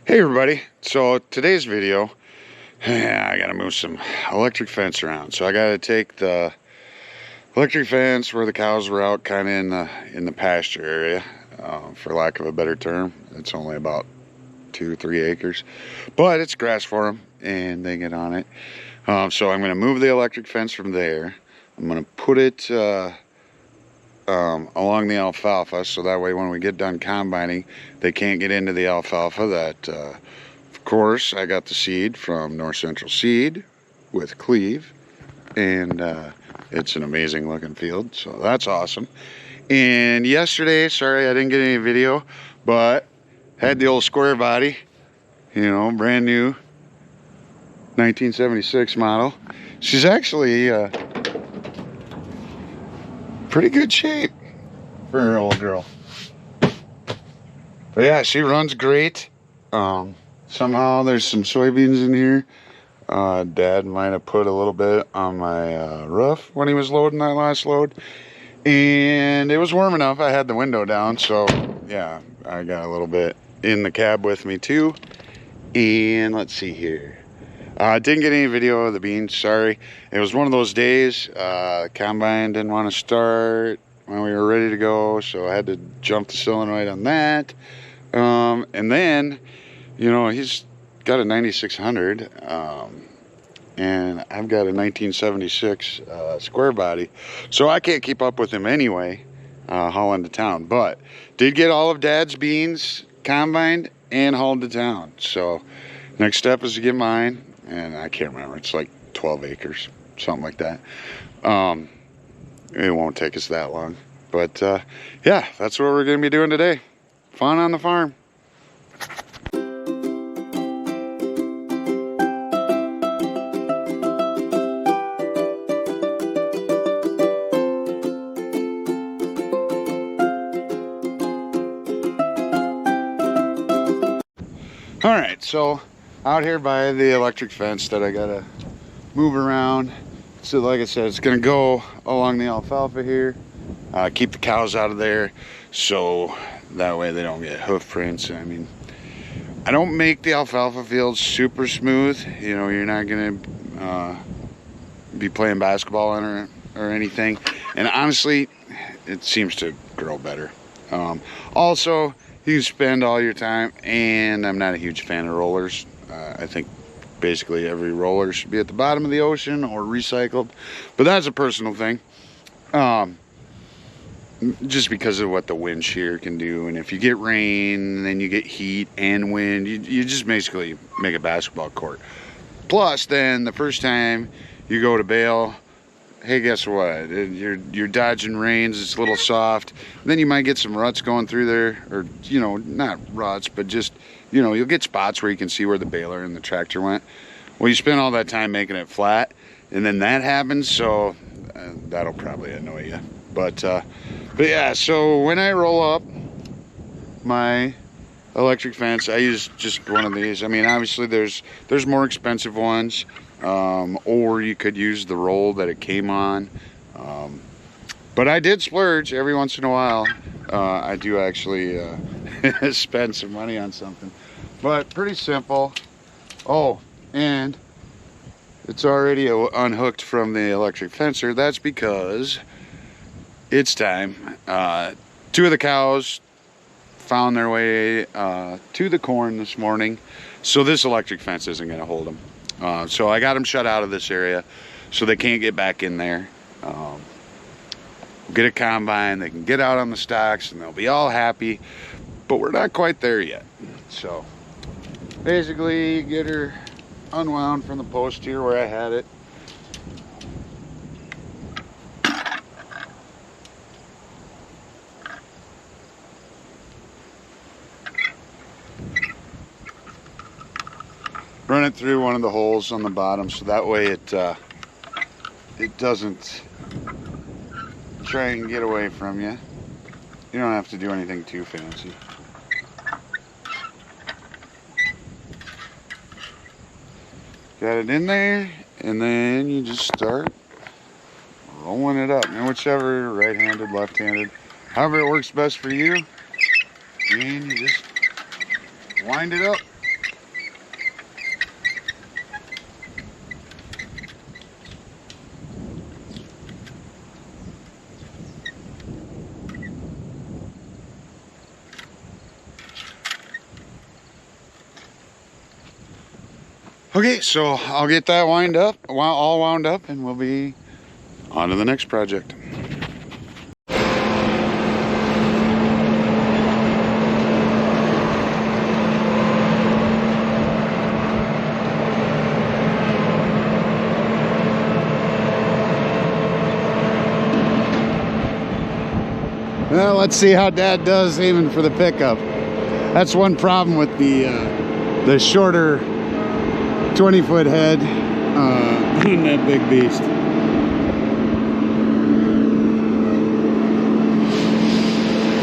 Hey everybody, so today's video, I gotta move some electric fence around. So I gotta take the electric fence where the cows were out kind of in the pasture area, for lack of a better term. It's only about 2-3 acres, but it's grass for them and they get on it. So I'm gonna move the electric fence from there. I'm gonna put it along the alfalfa, so that way when we get done combining, they can't get into the alfalfa. That of course I got the seed from North Central Seed with Cleve, and it's an amazing looking field, so that's awesome. And yesterday, sorry I didn't get any video, but had the old square body, you know, brand new 1976 model. She's actually pretty good shape for an old girl. But yeah, she runs great. Somehow there's some soybeans in here. Dad might have put a little bit on my roof when he was loading that last load. And it was warm enough. I had the window down, so yeah, I got a little bit in the cab with me too. And let's see here. Didn't get any video of the beans, sorry. It was one of those days, combine didn't want to start when we were ready to go, so I had to jump the solenoid on that. And then, you know, he's got a 9600, and I've got a 1976 square body, so I can't keep up with him anyway, hauling to town. But did get all of Dad's beans combined and hauled to town. So next step is to get mine. And I can't remember, it's like 12 acres, something like that. It won't take us that long. But yeah, that's what we're gonna be doing today. Fun on the farm. All right, so out here by the electric fence that I gotta move around. So like I said, it's gonna go along the alfalfa here. Keep the cows out of there, so that way they don't get hoof prints. I mean, I don't make the alfalfa fields super smooth. You know, you're not gonna be playing basketball on it or anything. And honestly, it seems to grow better. Also, you spend all your time, and I'm not a huge fan of rollers. I think basically every roller should be at the bottom of the ocean or recycled, but that's a personal thing. Just because of what the wind shear can do, and if you get rain, then you get heat and wind, you just basically make a basketball court. Plus, then the first time you go to bale, hey, guess what? You're dodging rains. It's a little soft. Then you might get some ruts going through there, or you know, not ruts, but just, you know, you'll get spots where you can see where the baler and the tractor went. Well, you spend all that time making it flat, and then that happens, so that'll probably annoy you. But yeah, so when I roll up my electric fence, I use just one of these. I mean, obviously there's more expensive ones, or you could use the roll that it came on. But I did splurge every once in a while. I do actually spend some money on something, but pretty simple. Oh, and it's already unhooked from the electric fencer. That's because it's time. 2 of the cows found their way to the corn this morning, so this electric fence isn't going to hold them. So I got them shut out of this area so they can't get back in there. Get a combine, they can get out on the stocks, and they'll be all happy, but we're not quite there yet. So basically, get her unwound from the post here where I had it. Run it through one of the holes on the bottom, so that way it doesn't try and get away from you. You don't have to do anything too fancy. Got it in there, and then you just start rolling it up. And whichever, right-handed, left-handed, however it works best for you. And you just wind it up Okay, so I'll get that all wound up, and we'll be on to the next project. Well, let's see how Dad does aiming for the pickup. That's one problem with the shorter 20-foot head on that big beast.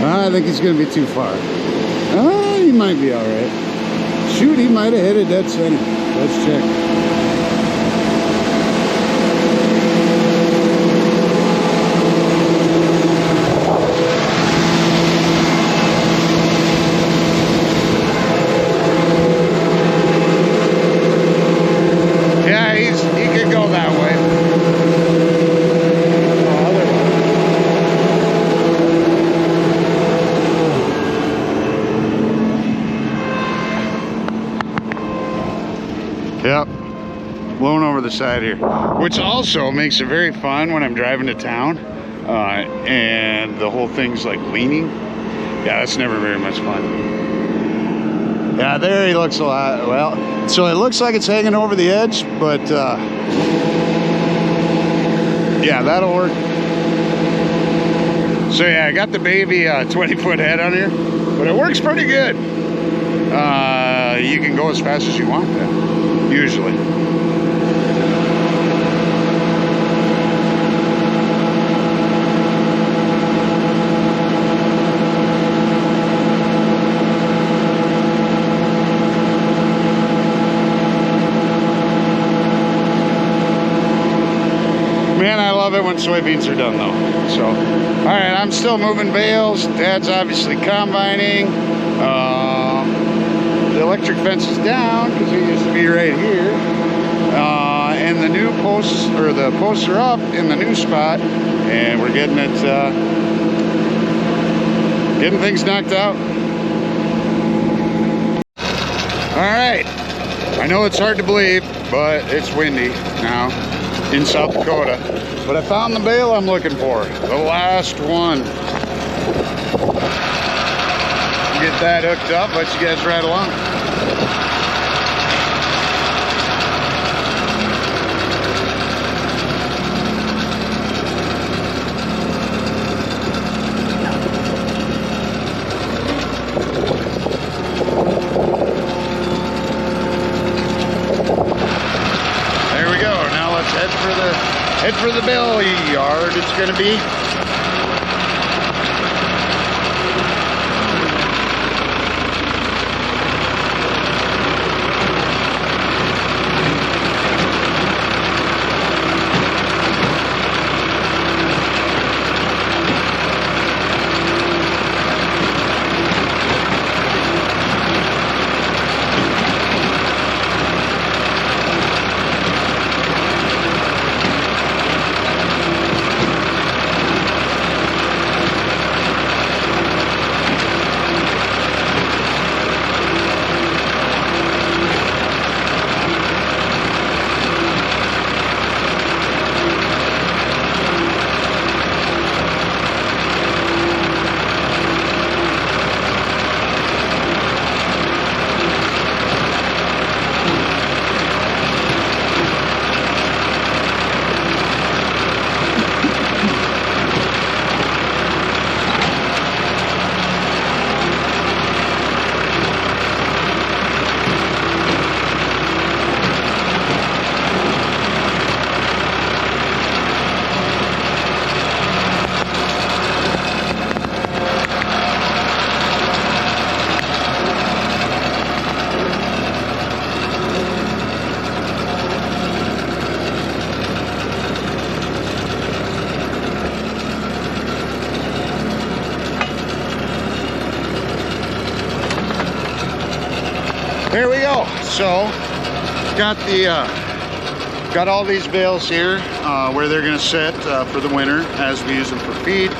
I think he's going to be too far. He might be all right. Shoot, he might have hit it dead center. Let's check. Yep, blown over the side here, which also makes it very fun when I'm driving to town and the whole thing's like leaning. Yeah, that's never very much fun. Yeah, there he looks a lot. Well, so it looks like it's hanging over the edge, but yeah, that'll work. So yeah, I got the baby 20-foot head on here, but it works pretty good. You can go as fast as you want then. Usually. Man, I love it when soybeans are done though. So, all right, I'm still moving bales. Dad's obviously combining. The electric fence is down because it used to be right here, and the new posts, or the posts are up in the new spot, and we're getting it, getting things knocked out. All right, I know it's hard to believe, but it's windy now in South Dakota, but I found the bale I'm looking for, the last one. Get that hooked up, let you guys ride along. There we go. Now let's head for the bale yard. It's gonna be. Here we go. So got all these bales here where they're going to sit for the winter as we use them for feed,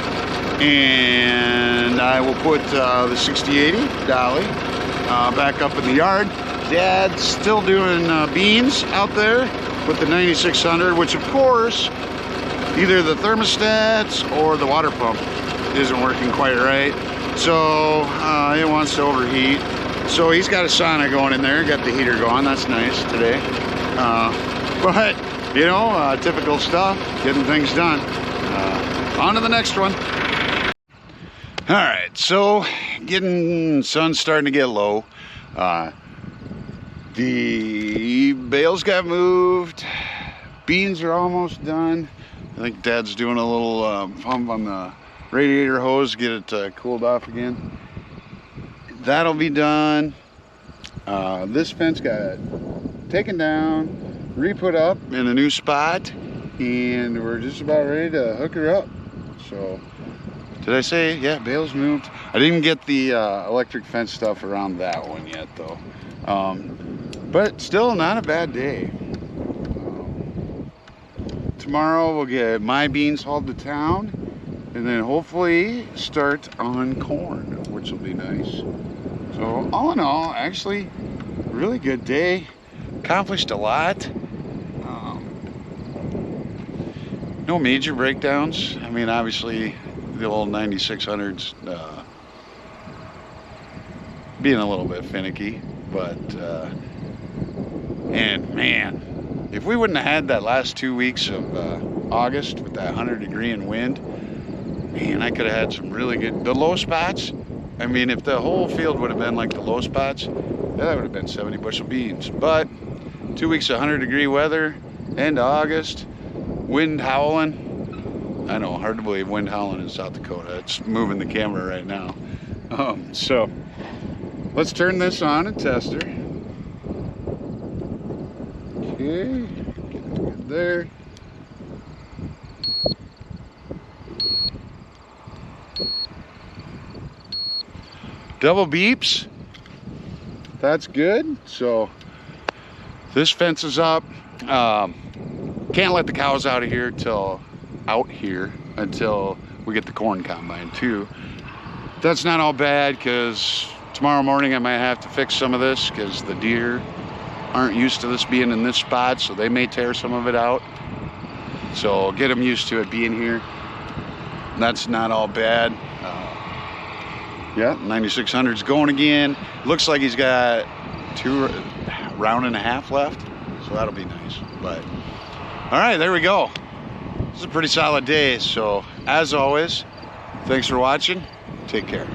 and I will put the 6080 dolly back up in the yard, Dad's still doing beans out there with the 9600, which of course, either the thermostats or the water pump isn't working quite right. So it wants to overheat. So he's got a sauna going in there, got the heater going. That's nice today. But, you know, typical stuff, getting things done. On to the next one. All right, so sun's starting to get low. The bales got moved. Beans are almost done. I think Dad's doing a little pump on the radiator hose, get it cooled off again. That'll be done. This fence got taken down, re-put up in a new spot, and we're just about ready to hook her up. So, did I say, yeah, bales moved? I didn't get the electric fence stuff around that one yet, though. But still not a bad day. Tomorrow we'll get my beans hauled to town, and then hopefully start on corn, which will be nice. So all in all, actually, really good day. Accomplished a lot. No major breakdowns. I mean, obviously, the old 9600s being a little bit finicky, but and man, if we wouldn't have had that last 2 weeks of August with that 100-degree and wind, man, I could have had some really good, the low spots. I mean, if the whole field would have been like the low spots, that would have been 70 bushel beans. But 2 weeks of 100-degree weather, end of August, wind howling. I know, hard to believe wind howling in South Dakota. It's moving the camera right now. So let's turn this on and test her. Okay, get it good there. Double beeps. That's good. So this fence is up. Can't let the cows out here until we get the corn combine too. That's not all bad, because tomorrow morning I might have to fix some of this because the deer aren't used to this being in this spot, so they may tear some of it out. So get them used to it being here. That's not all bad. Yeah, 9600's going again. Looks like he's got 2 round and a half left, so that'll be nice. But all right, there we go. This is a pretty solid day. So as always, thanks for watching. Take care.